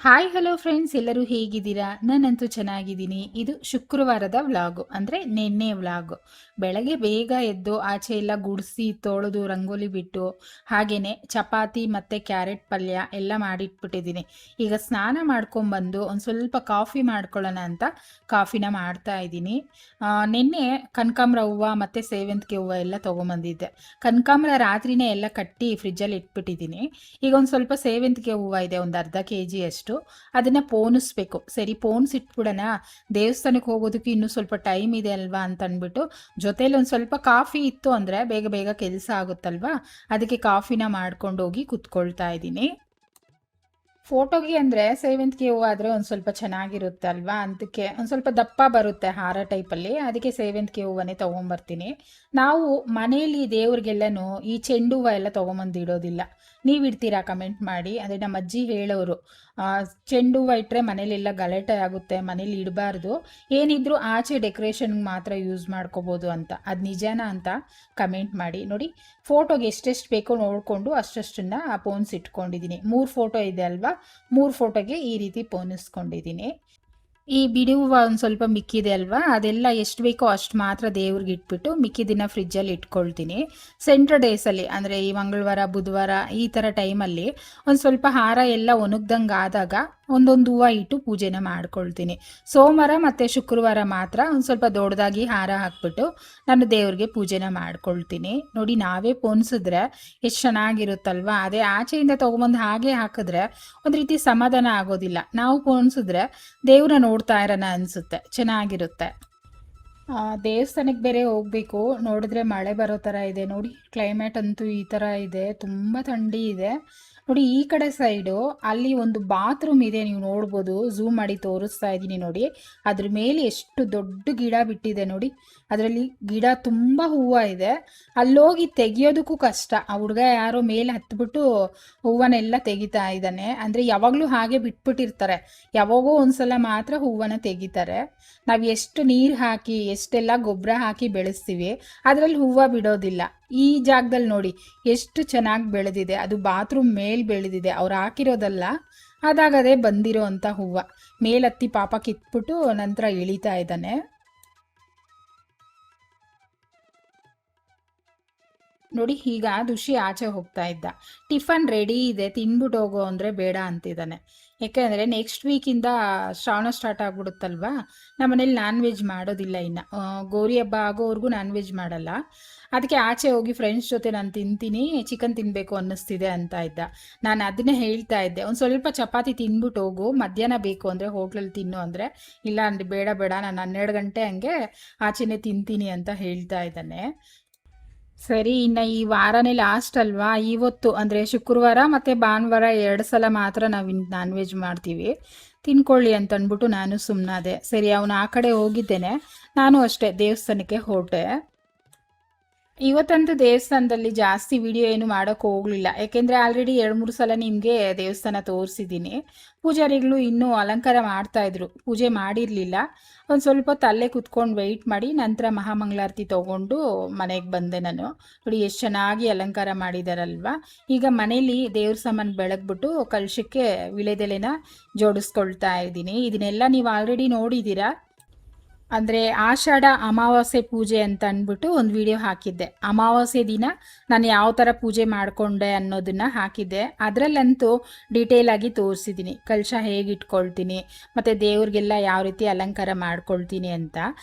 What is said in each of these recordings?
Hi hello friends, ಎಲ್ಲರೂ ಹೇಗಿದ್ದೀರಾ? ನಾನಂತೂ ಚೆನ್ನಾಗಿದ್ದೀನಿ. ಇದು ಶುಕ್ರವಾರದ ವ್ಲಾಗು, ಅಂದರೆ ನಿನ್ನೆ ವ್ಲಾಗು. ಬೆಳಗ್ಗೆ ಬೇಗ ಎದ್ದು ಆಚೆ ಎಲ್ಲ ಗುಡಿಸಿ ತೊಳೆದು ರಂಗೋಲಿ ಬಿಟ್ಟು ಹಾಗೆಯೇ ಚಪಾತಿ ಮತ್ತು ಕ್ಯಾರೆಟ್ ಪಲ್ಯ ಎಲ್ಲ ಮಾಡಿಟ್ಬಿಟ್ಟಿದ್ದೀನಿ. ಈಗ ಸ್ನಾನ ಮಾಡ್ಕೊಂಬಂದು ಒಂದು ಸ್ವಲ್ಪ ಕಾಫಿ ಮಾಡ್ಕೊಳ್ಳೋಣ ಅಂತ ಕಾಫಿನ ಮಾಡ್ತಾ ಇದ್ದೀನಿ. ನಿನ್ನೆ ಕನಕಾಂಬ್ರ ಹೂವು ಮತ್ತು ಸೇವಂತಿಗೆ ಹೂವು ಎಲ್ಲ ತೊಗೊಂಬಂದಿದ್ದೆ. ಕನಕಾಂಬ್ರ ರಾತ್ರಿನೇ ಎಲ್ಲ ಕಟ್ಟಿ ಫ್ರಿಜ್ಜಲ್ಲಿ ಇಟ್ಬಿಟ್ಟಿದ್ದೀನಿ. ಈಗ ಒಂದು ಸ್ವಲ್ಪ ಸೇವಂತಿಗೆ ಹೂವು ಇದೆ, ಒಂದು ಅರ್ಧ ಕೆಜಿ ಅಷ್ಟು. ಅದನ್ನ ಪೋಣಿಸ್ಬೇಕು. ಸರಿ ಪೋಣಿಸಿಟ್ಬಿಡೋಣ, ದೇವಸ್ಥಾನಕ್ಕೆ ಹೋಗೋದಕ್ಕೆ ಇನ್ನೂ ಸ್ವಲ್ಪ ಟೈಮ್ ಇದೆ ಅಲ್ವಾ ಅಂತ ಅಂದ್ಬಿಟ್ಟು ಜೊತೆಲಿ ಒಂದು ಸ್ವಲ್ಪ ಕಾಫಿ ಇತ್ತು ಅಂದರೆ ಬೇಗ ಬೇಗ ಕೆಲಸ ಆಗುತ್ತಲ್ವಾ, ಅದಕ್ಕೆ ಕಾಫಿನ ಮಾಡ್ಕೊಂಡು ಹೋಗಿ ಕುತ್ಕೊಳ್ತಾ ಇದ್ದೀನಿ. ಫೋಟೋಗೆ ಅಂದರೆ ಸೇವಂತಿಗೆ ಹೂವು ಆದರೆ ಒಂದು ಸ್ವಲ್ಪ ಚೆನ್ನಾಗಿರುತ್ತೆ ಅಲ್ವಾ, ಅದಕ್ಕೆ ಒಂದು ಸ್ವಲ್ಪ ದಪ್ಪ ಬರುತ್ತೆ ಹಾರ ಟೈಪಲ್ಲಿ, ಅದಕ್ಕೆ ಸೇವಂತಿಗೆ ಹೂವನ್ನೇ ತೊಗೊಂಬರ್ತೀನಿ. ನಾವು ಮನೆಯಲ್ಲಿ ದೇವ್ರಿಗೆಲ್ಲನೂ ಈ ಚೆಂಡು ಹೂವು ಎಲ್ಲ ತೊಗೊಂಬಂದು ಇಡೋದಿಲ್ಲ. ನೀವು ಇಡ್ತೀರಾ? ಕಮೆಂಟ್ ಮಾಡಿ. ಅದೇ ನಮ್ಮ ಅಜ್ಜಿ ಹೇಳೋರು, ಚೆಂಡು ಹೂವು ಇಟ್ಟರೆ ಮನೇಲೆಲ್ಲ ಗಲಾಟೆ ಆಗುತ್ತೆ, ಮನೇಲಿ ಇಡಬಾರ್ದು, ಏನಿದ್ರು ಆಚೆ ಡೆಕೋರೇಷನ್ಗೆ ಮಾತ್ರ ಯೂಸ್ ಮಾಡ್ಕೋಬೋದು ಅಂತ. ಅದು ನಿಜಾನ ಅಂತ ಕಮೆಂಟ್ ಮಾಡಿ. ನೋಡಿ, ಫೋಟೋಗೆ ಎಷ್ಟೆಷ್ಟು ಬೇಕೋ ನೋಡಿಕೊಂಡು ಅಷ್ಟಷ್ಟನ್ನು ಪೋಣಿಸಿಟ್ಕೊಂಡಿದ್ದೀನಿ. 3 ಫೋಟೋ ಇದೆ ಅಲ್ವಾ, 3 ಫೋಟೋಗೆ ಈ ರೀತಿ ಪೋಣಿಸ್ಕೊಂಡಿದ್ದೀನಿ. ಈ ಬಿಡಿ ಹೂವು ಒಂದು ಸ್ವಲ್ಪ ಮಿಕ್ಕಿದೆ ಅಲ್ವಾ, ಅದೆಲ್ಲ ಎಷ್ಟು ಬೇಕೋ ಅಷ್ಟು ಮಾತ್ರ ದೇವ್ರಿಗೆ ಇಟ್ಬಿಟ್ಟು ಮಿಕ್ಕಿದಿನ ಫ್ರಿಜ್ಜಲ್ಲಿ ಇಟ್ಕೊಳ್ತೀನಿ. ಸೆಂಟ್ರ್ ಡೇಸಲ್ಲಿ ಅಂದರೆ ಈ ಮಂಗಳವಾರ ಬುಧವಾರ ಈ ಥರ ಟೈಮಲ್ಲಿ ಒಂದು ಸ್ವಲ್ಪ ಹಾರ ಎಲ್ಲ ಒಣಗ್ದಂಗೆ ಆದಾಗ ಒಂದೊಂದು ಹೂವು ಇಟ್ಟು ಪೂಜೆನ ಮಾಡ್ಕೊಳ್ತೀನಿ. ಸೋಮವಾರ ಮತ್ತು ಶುಕ್ರವಾರ ಮಾತ್ರ ಒಂದು ಸ್ವಲ್ಪ ದೊಡ್ಡದಾಗಿ ಹಾರ ಹಾಕ್ಬಿಟ್ಟು ನಾನು ದೇವ್ರಿಗೆ ಪೂಜೆನ ಮಾಡ್ಕೊಳ್ತೀನಿ. ನೋಡಿ, ನಾವೇ ಪೋಣಿಸಿದ್ರೆ ಎಷ್ಟು ಚೆನ್ನಾಗಿರುತ್ತಲ್ವಾ. ಅದೇ ಆಚೆಯಿಂದ ತೊಗೊಂಬಂದು ಹಾಗೆ ಹಾಕಿದ್ರೆ ಒಂದು ರೀತಿ ಸಮಾಧಾನ ಆಗೋದಿಲ್ಲ. ನಾವು ಪೋಣಿಸಿದ್ರೆ ದೇವ್ರ ನೋಡ್ತಾ ಇರೋಣ ಅನಿಸುತ್ತೆ, ಚೆನ್ನಾಗಿರುತ್ತೆ. ದೇವಸ್ಥಾನಕ್ಕೆ ಬೇರೆ ಹೋಗಬೇಕು. ನೋಡಿದ್ರೆ ಮಳೆ ಬರೋ ಥರ ಇದೆ. ನೋಡಿ, ಕ್ಲೈಮೇಟ್ ಅಂತೂ ಈ ಥರ ಇದೆ, ತುಂಬ ಥಂಡಿ ಇದೆ. ನೋಡಿ, ಈ ಕಡೆ ಸೈಡು ಅಲ್ಲಿ ಒಂದು ಬಾತ್ರೂಮ್ ಇದೆ, ನೀವು ನೋಡ್ಬೋದು. ಝೂಮ್ ಮಾಡಿ ತೋರಿಸ್ತಾ ಇದ್ದೀನಿ ನೋಡಿ. ಅದ್ರ ಮೇಲೆ ಎಷ್ಟು ದೊಡ್ಡ ಗಿಡ ಬಿಟ್ಟಿದೆ ನೋಡಿ. ಅದರಲ್ಲಿ ಗಿಡ ತುಂಬ ಹೂವು ಇದೆ. ಅಲ್ಲೋಗಿ ತೆಗಿಯೋದಕ್ಕೂ ಕಷ್ಟ. ಆ ಹುಡುಗ ಯಾರೋ ಮೇಲೆ ಹತ್ಬಿಟ್ಟು ಹೂವನ್ನೆಲ್ಲ ತೆಗಿತಾ ಇದ್ದಾನೆ. ಅಂದರೆ ಯಾವಾಗಲೂ ಹಾಗೆ ಬಿಟ್ಬಿಟ್ಟಿರ್ತಾರೆ, ಯಾವಾಗೋ ಒಂದ್ಸಲ ಮಾತ್ರ ಹೂವನ್ನ ತೆಗಿತಾರೆ. ನಾವು ಎಷ್ಟು ನೀರು ಹಾಕಿ ಎಷ್ಟೆಲ್ಲ ಗೊಬ್ಬರ ಹಾಕಿ ಬೆಳೆಸ್ತೀವಿ, ಅದರಲ್ಲಿ ಹೂವು ಬಿಡೋದಿಲ್ಲ. ಈ ಜಾಗದಲ್ಲಿ ನೋಡಿ ಎಷ್ಟು ಚೆನ್ನಾಗಿ ಬೆಳೆದಿದೆ. ಅದು ಬಾತ್ರೂಮ್ ಮೇಲ್ ಬೆಳೆದಿದೆ, ಅವ್ರು ಹಾಕಿರೋದಲ್ಲ, ಅದಾಗದೇ ಬಂದಿರೋ ಅಂಥ ಹೂವು. ಮೇಲತ್ತಿ ಪಾಪ ಕಿತ್ಬಿಟ್ಟು ನಂತರ ಇಳಿತಾ ಇದ್ದಾನೆ. ನೋಡಿ, ಈಗ ದುಷಿ ಆಚೆ ಹೋಗ್ತಾ ಇದ್ದ. ಟಿಫನ್ ರೆಡಿ ಇದೆ, ತಿನ್ಬಿಟ್ಟು ಹೋಗೋ ಅಂದರೆ ಬೇಡ ಅಂತಿದ್ದಾನೆ. ಯಾಕೆಂದರೆ ನೆಕ್ಸ್ಟ್ ವೀಕಿಂದ ಶ್ರಾವಣ ಸ್ಟಾರ್ಟ್ ಆಗ್ಬಿಡುತ್ತಲ್ವಾ, ನಮ್ಮ ಮನೇಲಿ ನಾನ್ ವೆಜ್ ಮಾಡೋದಿಲ್ಲ ಇನ್ನು. ಗೌರಿ ಹಬ್ಬ ಆಗೋವರೆಗೂ ನಾನ್ ವೆಜ್ ಮಾಡಲ್ಲ. ಅದಕ್ಕೆ ಆಚೆ ಹೋಗಿ ಫ್ರೆಂಡ್ಸ್ ಜೊತೆ ನಾನು ತಿಂತೀನಿ, ಚಿಕನ್ ತಿನ್ನಬೇಕು ಅನ್ನಿಸ್ತಿದೆ ಅಂತ ಇದ್ದ. ನಾನು ಅದನ್ನೇ ಹೇಳ್ತಾ ಇದ್ದೆ, ಒಂದು ಸ್ವಲ್ಪ ಚಪಾತಿ ತಿನ್ಬಿಟ್ಟು ಹೋಗು, ಮಧ್ಯಾಹ್ನ ಬೇಕು ಅಂದರೆ ಹೋಟ್ಲಲ್ಲಿ ತಿನ್ನು ಅಂದರೆ, ಇಲ್ಲ ಅಂದರೆ ಬೇಡ ಬೇಡ, ನಾನು 12 ಗಂಟೆ ಹಂಗೆ ಆಚೆನೇ ತಿಂತೀನಿ ಅಂತ ಹೇಳ್ತಾ ಇದ್ದಾನೆ. ಸರಿ, ಇನ್ನು ಈ ವಾರನೇ ಲಾಸ್ಟ್ ಅಲ್ವಾ, ಇವತ್ತು ಅಂದರೆ ಶುಕ್ರವಾರ ಮತ್ತು ಭಾನುವಾರ 2 ಸಲ ಮಾತ್ರ ನಾವು ನಾನ್ ವೆಜ್ ಮಾಡ್ತೀವಿ, ತಿನ್ಕೊಳ್ಳಿ ಅಂತ ಅಂದ್ಬಿಟ್ಟು ನಾನು ಸುಮ್ಮನಾದೆ. ಸರಿ, ಅವನು ಆ ಕಡೆ ಹೋಗಿದ್ದೇನೆ, ನಾನು ಅಷ್ಟೇ ದೇವಸ್ಥಾನಕ್ಕೆ ಹೊರಟೆ. ಇವತ್ತಂತೂ ದೇವಸ್ಥಾನದಲ್ಲಿ ಜಾಸ್ತಿ ವಿಡಿಯೋ ಏನು ಮಾಡೋಕ್ಕೆ ಹೋಗಲಿಲ್ಲ. ಯಾಕೆಂದರೆ ಆಲ್ರೆಡಿ 2-3 ಸಲ ನಿಮಗೆ ದೇವಸ್ಥಾನ ತೋರಿಸಿದ್ದೀನಿ. ಪೂಜಾರಿಗಳು ಇನ್ನೂ ಅಲಂಕಾರ ಮಾಡ್ತಾಯಿದ್ರು, ಪೂಜೆ ಮಾಡಿರಲಿಲ್ಲ. ಒಂದು ಸ್ವಲ್ಪ ತಲ್ಲೇ ಕುತ್ಕೊಂಡು ವೆಯ್ಟ್ ಮಾಡಿ ನಂತರ ಮಹಾಮಂಗಳಾರತಿ ತೊಗೊಂಡು ಮನೆಗೆ ಬಂದೆ ನಾನು. ನೋಡಿ, ಎಷ್ಟು ಚೆನ್ನಾಗಿ ಅಲಂಕಾರ ಮಾಡಿದಾರಲ್ವ. ಈಗ ಮನೇಲಿ ದೇವ್ರ ಸಾಮಾನು ಬೆಳಗ್ಬಿಟ್ಟು ಕಲಶಕ್ಕೆ ವಿಳೆದೆಲೆನ ಜೋಡಿಸ್ಕೊಳ್ತಾ ಇದ್ದೀನಿ. ಇದನ್ನೆಲ್ಲ ನೀವು ಆಲ್ರೆಡಿ ನೋಡಿದ್ದೀರಾ. ಅಂದರೆ ಆಷಾಢ ಅಮಾವಾಸ್ಯೆ ಪೂಜೆ ಅಂತ ಅಂದ್ಬಿಟ್ಟು ಒಂದು ವಿಡಿಯೋ ಹಾಕಿದ್ದೆ. ಅಮಾವಾಸ್ಯೆ ದಿನ ನಾನು ಯಾವ ಥರ ಪೂಜೆ ಮಾಡಿಕೊಂಡೆ ಅನ್ನೋದನ್ನು ಹಾಕಿದ್ದೆ. ಅದರಲ್ಲಂತೂ ಡೀಟೇಲಾಗಿ ತೋರಿಸಿದ್ದೀನಿ, ಕಲಶ ಹೇಗೆ ಇಟ್ಕೊಳ್ತೀನಿ ಮತ್ತು ದೇವ್ರಿಗೆಲ್ಲ ಯಾವ ರೀತಿ ಅಲಂಕಾರ ಮಾಡ್ಕೊಳ್ತೀನಿ ಅಂತ.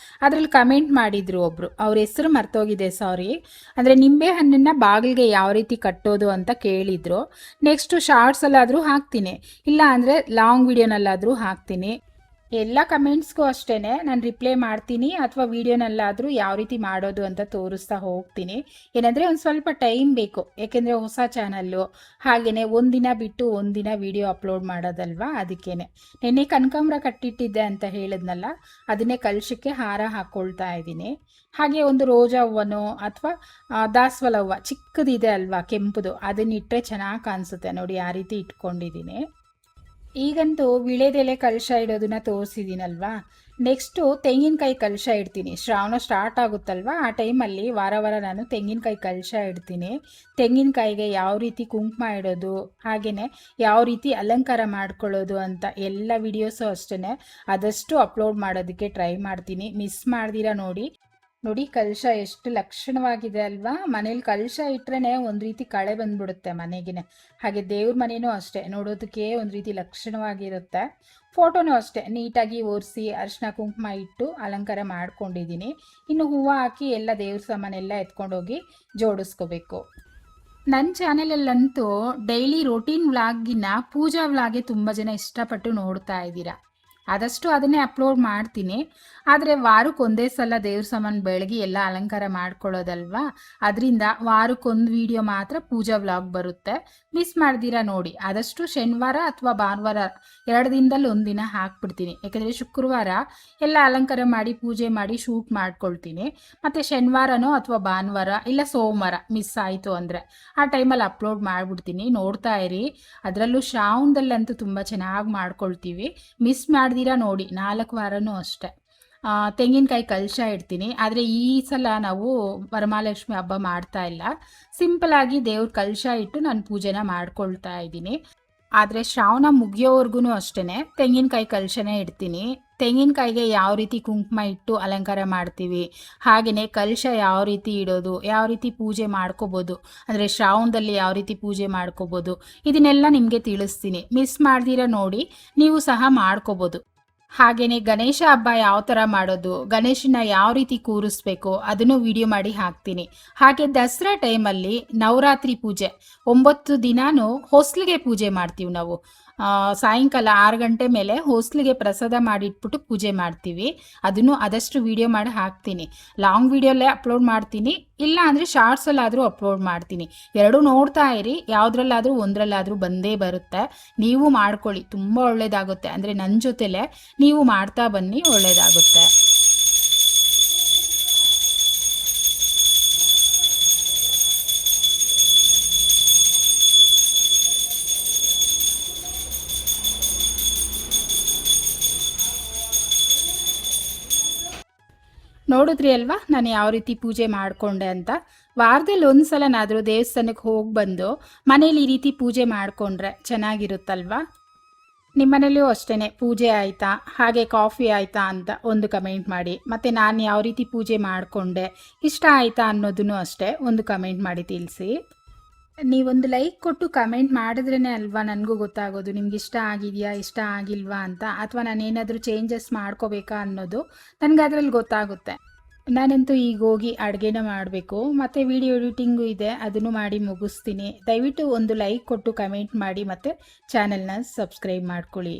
ಅದರಲ್ಲಿ ಕಮೆಂಟ್ ಮಾಡಿದರು ಒಬ್ಬರು, ಅವ್ರ ಹೆಸರು ಮರ್ತೋಗಿದೆ, ಸಾರಿ. ಅಂದರೆ ನಿಂಬೆ ಹಣ್ಣನ್ನು ಬಾಗಿಲಿಗೆ ಯಾವ ರೀತಿ ಕಟ್ಟೋದು ಅಂತ ಕೇಳಿದರು. ನೆಕ್ಸ್ಟು ಶಾರ್ಟ್ಸಲ್ಲಾದರೂ ಹಾಕ್ತೀನಿ, ಇಲ್ಲ ಅಂದರೆ ಲಾಂಗ್ ವಿಡಿಯೋನಲ್ಲಾದರೂ ಹಾಕ್ತೀನಿ. ಎಲ್ಲ ಕಮೆಂಟ್ಸ್ಗೂ ಅಷ್ಟೇ ನಾನು ರಿಪ್ಲೈ ಮಾಡ್ತೀನಿ, ಅಥವಾ ವೀಡಿಯೋನಲ್ಲಾದರೂ ಯಾವ ರೀತಿ ಮಾಡೋದು ಅಂತ ತೋರಿಸ್ತಾ ಹೋಗ್ತೀನಿ. ಏನಂದರೆ ಒಂದು ಸ್ವಲ್ಪ ಟೈಮ್ ಬೇಕು, ಏಕೆಂದರೆ ಹೊಸ ಚಾನಲ್ಲು, ಹಾಗೆಯೇ ಒಂದಿನ ಬಿಟ್ಟು ಒಂದಿನ ವೀಡಿಯೋ ಅಪ್ಲೋಡ್ ಮಾಡೋದಲ್ವಾ, ಅದಕ್ಕೇ. ನೆನ್ನೆ ಕನಕಾಂಬ್ರ ಕಟ್ಟಿಟ್ಟಿದ್ದೆ ಅಂತ ಹೇಳಿದ್ನಲ್ಲ, ಅದನ್ನೇ ಕಲಶಕ್ಕೆ ಹಾರ ಹಾಕ್ಕೊಳ್ತಾ ಇದ್ದೀನಿ. ಹಾಗೆ ಒಂದು ರೋಜಾ ಹೂವನೋ ಅಥವಾ ದಾಸವಾಳ ಹೂವು ಚಿಕ್ಕದಿದೆ ಅಲ್ವಾ, ಕೆಂಪುದು, ಅದನ್ನಿಟ್ಟರೆ ಚೆನ್ನಾಗಿ ಕಾಣಿಸುತ್ತೆ ನೋಡಿ, ಆ ರೀತಿ ಇಟ್ಕೊಂಡಿದ್ದೀನಿ. ಈಗಂತೂ ವಿಳೆದೆಲೆ ಕಲಶ ಇಡೋದನ್ನ ತೋರಿಸಿದ್ದೀನಲ್ವಾ. ನೆಕ್ಸ್ಟು ತೆಂಗಿನಕಾಯಿ ಕಲಶ ಇಡ್ತೀನಿ. ಶ್ರಾವಣ ಸ್ಟಾರ್ಟ್ ಆಗುತ್ತಲ್ವ, ಆ ಟೈಮಲ್ಲಿ ವಾರ ವಾರ ನಾನು ತೆಂಗಿನಕಾಯಿ ಕಲಶ ಇಡ್ತೀನಿ. ತೆಂಗಿನಕಾಯಿಗೆ ಯಾವ ರೀತಿ ಕುಂಕುಮ ಇಡೋದು, ಹಾಗೆಯೇ ಯಾವ ರೀತಿ ಅಲಂಕಾರ ಮಾಡ್ಕೊಳ್ಳೋದು ಅಂತ ಎಲ್ಲ ವಿಡಿಯೋಸು ಅಷ್ಟೇ ಆದಷ್ಟು ಅಪ್ಲೋಡ್ ಮಾಡೋದಕ್ಕೆ ಟ್ರೈ ಮಾಡ್ತೀನಿ. ಮಿಸ್ ಮಾಡ್ದಿರಾ ನೋಡಿ. ನೋಡಿ ಕಲಶ ಎಷ್ಟು ಲಕ್ಷಣವಾಗಿದೆ ಅಲ್ವಾ. ಮನೇಲಿ ಕಲಶ ಇಟ್ರೇ ಒಂದು ರೀತಿ ಕಳೆ ಬಂದ್ಬಿಡುತ್ತೆ ಮನೆಗೆ. ಹಾಗೆ ದೇವ್ರ ಮನೆಯೂ ಅಷ್ಟೇ, ನೋಡೋದಕ್ಕೆ ಒಂದು ರೀತಿ ಲಕ್ಷಣವಾಗಿರುತ್ತೆ. ಫೋಟೋನೂ ಅಷ್ಟೇ ನೀಟಾಗಿ ಒರೆಸಿ ಅರಿಶಿನ ಕುಂಕುಮ ಇಟ್ಟು ಅಲಂಕಾರ ಮಾಡ್ಕೊಂಡಿದ್ದೀನಿ. ಇನ್ನು ಹೂವು ಹಾಕಿ ಎಲ್ಲ ದೇವ್ರ ಸಾಮಾನೆಲ್ಲ ಎತ್ಕೊಂಡೋಗಿ ಜೋಡಿಸ್ಕೋಬೇಕು. ನನ್ನ ಚಾನಲಲ್ಲಂತೂ ಡೈಲಿ ರೋಟೀನ್ ವ್ಲಾಗಿನ ಪೂಜಾ ವ್ಲಾಗೆ ತುಂಬ ಜನ ಇಷ್ಟಪಟ್ಟು ನೋಡ್ತಾ ಇದ್ದೀರಾ. ಆದಷ್ಟು ಅದನ್ನೇ ಅಪ್ಲೋಡ್ ಮಾಡ್ತೀನಿ. ಆದರೆ ವಾರಕ್ಕೆ ಒಂದೇ ಸಲ ದೇವ್ರ ಸಾಮಾನು ಬೆಳಗ್ಗೆ ಎಲ್ಲ ಅಲಂಕಾರ ಮಾಡ್ಕೊಳ್ಳೋದಲ್ವಾ, ಅದರಿಂದ ವಾರಕ್ಕೊಂದು ವಿಡಿಯೋ ಮಾತ್ರ ಪೂಜಾ ವ್ಲಾಗ್ ಬರುತ್ತೆ. ಮಿಸ್ ಮಾಡ್ದಿರಾ ನೋಡಿ. ಆದಷ್ಟು ಶನಿವಾರ ಅಥವಾ ಭಾನುವಾರ 2 ದಿನದಲ್ಲಿ ಒಂದಿನ ಹಾಕ್ಬಿಡ್ತೀನಿ. ಯಾಕಂದರೆ ಶುಕ್ರವಾರ ಎಲ್ಲ ಅಲಂಕಾರ ಮಾಡಿ ಪೂಜೆ ಮಾಡಿ ಶೂಟ್ ಮಾಡ್ಕೊಳ್ತೀನಿ. ಮತ್ತು ಶನಿವಾರನೋ ಅಥವಾ ಭಾನುವಾರ ಇಲ್ಲ ಸೋಮವಾರ ಮಿಸ್ ಆಯಿತು ಅಂದರೆ ಆ ಟೈಮಲ್ಲಿ ಅಪ್ಲೋಡ್ ಮಾಡಿಬಿಡ್ತೀನಿ. ನೋಡ್ತಾ ಇರಿ. ಅದರಲ್ಲೂ ಶ್ರಾವಣದಲ್ಲಂತೂ ತುಂಬ ಚೆನ್ನಾಗಿ ಮಾಡ್ಕೊಳ್ತೀವಿ. ಮಿಸ್ ಮಾಡ್ದಿರಾ ನೋಡಿ. 4 ವಾರನೂ ಅಷ್ಟೇ ತೆಂಗಿನಕಾಯಿ ಕಲಶ ಇಡ್ತೀನಿ. ಆದರೆ ಈ ಸಲ ನಾವು ವರಮಹಾಲಕ್ಷ್ಮಿ ಹಬ್ಬ ಮಾಡ್ತಾ ಇಲ್ಲ. ಸಿಂಪಲಾಗಿ ದೇವ್ರ ಕಲಶ ಇಟ್ಟು ನಾನು ಪೂಜೆನ ಮಾಡ್ಕೊಳ್ತಾ ಇದ್ದೀನಿ. ಆದರೆ ಶ್ರಾವಣ ಮುಗಿಯೋವರೆಗೂ ಅಷ್ಟೇ ತೆಂಗಿನಕಾಯಿ ಕಲಶನೇ ಇಡ್ತೀನಿ. ತೆಂಗಿನಕಾಯಿಗೆ ಯಾವ ರೀತಿ ಕುಂಕುಮ ಇಟ್ಟು ಅಲಂಕಾರ ಮಾಡ್ತೀವಿ, ಹಾಗೆಯೇ ಕಲಶ ಯಾವ ರೀತಿ ಇಡೋದು, ಯಾವ ರೀತಿ ಪೂಜೆ ಮಾಡ್ಕೋಬೋದು, ಅಂದರೆ ಶ್ರಾವಣದಲ್ಲಿ ಯಾವ ರೀತಿ ಪೂಜೆ ಮಾಡ್ಕೋಬೋದು, ಇದನ್ನೆಲ್ಲ ನಿಮಗೆ ತಿಳಿಸ್ತೀನಿ. ಮಿಸ್ ಮಾಡ್ದಿರ ನೋಡಿ, ನೀವು ಸಹ ಮಾಡ್ಕೋಬೋದು. ಹಾಗೆಯೇ ಗಣೇಶ ಹಬ್ಬ ಯಾವ ಥರ ಮಾಡೋದು, ಗಣೇಶನ ಯಾವ ರೀತಿ ಕೂರಿಸ್ಬೇಕು ಅದನ್ನು ವಿಡಿಯೋ ಮಾಡಿ ಹಾಕ್ತೀನಿ. ಹಾಗೆ ದಸರಾ ಟೈಮಲ್ಲಿ ನವರಾತ್ರಿ ಪೂಜೆ 9 ದಿನಾನೂ ಹೊಸ್ಲಿಗೆ ಪೂಜೆ ಮಾಡ್ತೀವಿ ನಾವು. ಸಾಯಂಕಾಲ 6 ಗಂಟೆ ಮೇಲೆ ಹೊಸ್ಲಿಗೆ ಪ್ರಸಾದ ಮಾಡಿಟ್ಬಿಟ್ಟು ಪೂಜೆ ಮಾಡ್ತೀವಿ. ಅದನ್ನು ಆದಷ್ಟು ವಿಡಿಯೋ ಮಾಡಿ ಹಾಕ್ತೀನಿ. ಲಾಂಗ್ ವಿಡಿಯೋಲ್ಲೇ ಅಪ್ಲೋಡ್ ಮಾಡ್ತೀನಿ, ಇಲ್ಲ ಅಂದರೆ ಶಾರ್ಟ್ಸಲ್ಲಾದರೂ ಅಪ್ಲೋಡ್ ಮಾಡ್ತೀನಿ. ಎರಡೂ ನೋಡ್ತಾ ಇರಿ. ಯಾವುದ್ರಲ್ಲಾದರೂ ಒಂದರಲ್ಲಾದರೂ ಬಂದೇ ಬರುತ್ತೆ. ನೀವು ಮಾಡ್ಕೊಳ್ಳಿ, ತುಂಬ ಒಳ್ಳೆಯದಾಗುತ್ತೆ. ಅಂದರೆ ನನ್ನ ಜೊತೆಲೇ ನೀವು ಮಾಡ್ತಾ ಬನ್ನಿ, ಒಳ್ಳೆಯದಾಗುತ್ತೆ. ನೋಡಿದ್ರಿ ಅಲ್ವಾ ನಾನು ಯಾವ ರೀತಿ ಪೂಜೆ ಮಾಡಿಕೊಂಡೆ ಅಂತ. ವಾರದಲ್ಲಿ ಒಂದು ಸಲನಾದರೂ ದೇವಸ್ಥಾನಕ್ಕೆ ಹೋಗಿ ಬಂದು ಮನೇಲಿ ಈ ರೀತಿ ಪೂಜೆ ಮಾಡಿಕೊಂಡ್ರೆ ಚೆನ್ನಾಗಿರುತ್ತಲ್ವಾ. ನಿಮ್ಮನೇಲೂ ಅಷ್ಟೇ ಪೂಜೆ ಆಯಿತಾ, ಹಾಗೆ ಕಾಫಿ ಆಯಿತಾ ಅಂತ ಒಂದು ಕಮೆಂಟ್ ಮಾಡಿ. ಮತ್ತು ನಾನು ಯಾವ ರೀತಿ ಪೂಜೆ ಮಾಡಿಕೊಂಡೆ, ಇಷ್ಟ ಆಯಿತಾ ಅನ್ನೋದನ್ನು ಅಷ್ಟೇ ಒಂದು ಕಮೆಂಟ್ ಮಾಡಿ ತಿಳಿಸಿ. ನೀವೊಂದು ಲೈಕ್ ಕೊಟ್ಟು ಕಮೆಂಟ್ ಮಾಡಿದ್ರೇ ಅಲ್ವಾ ನನಗೂ ಗೊತ್ತಾಗೋದು ನಿಮ್ಗೆ ಇಷ್ಟ ಆಗಿದೆಯಾ ಇಷ್ಟ ಆಗಿಲ್ವಾ ಅಂತ, ಅಥವಾ ನಾನೇನಾದರೂ ಚೇಂಜಸ್ ಮಾಡ್ಕೋಬೇಕಾ ಅನ್ನೋದು ನನಗೆ ಅದರಲ್ಲಿ ಗೊತ್ತಾಗುತ್ತೆ. ನಾನಂತೂ ಈಗ ಹೋಗಿ ಅಡುಗೆನ ಮಾಡಬೇಕು, ಮತ್ತು ವಿಡಿಯೋ ಎಡಿಟಿಂಗು ಇದೆ, ಅದನ್ನು ಮಾಡಿ ಮುಗಿಸ್ತೀನಿ. ದಯವಿಟ್ಟು ಒಂದು ಲೈಕ್ ಕೊಟ್ಟು ಕಮೆಂಟ್ ಮಾಡಿ ಮತ್ತು ಚಾನಲ್ನ ಸಬ್ಸ್ಕ್ರೈಬ್ ಮಾಡ್ಕೊಳ್ಳಿ.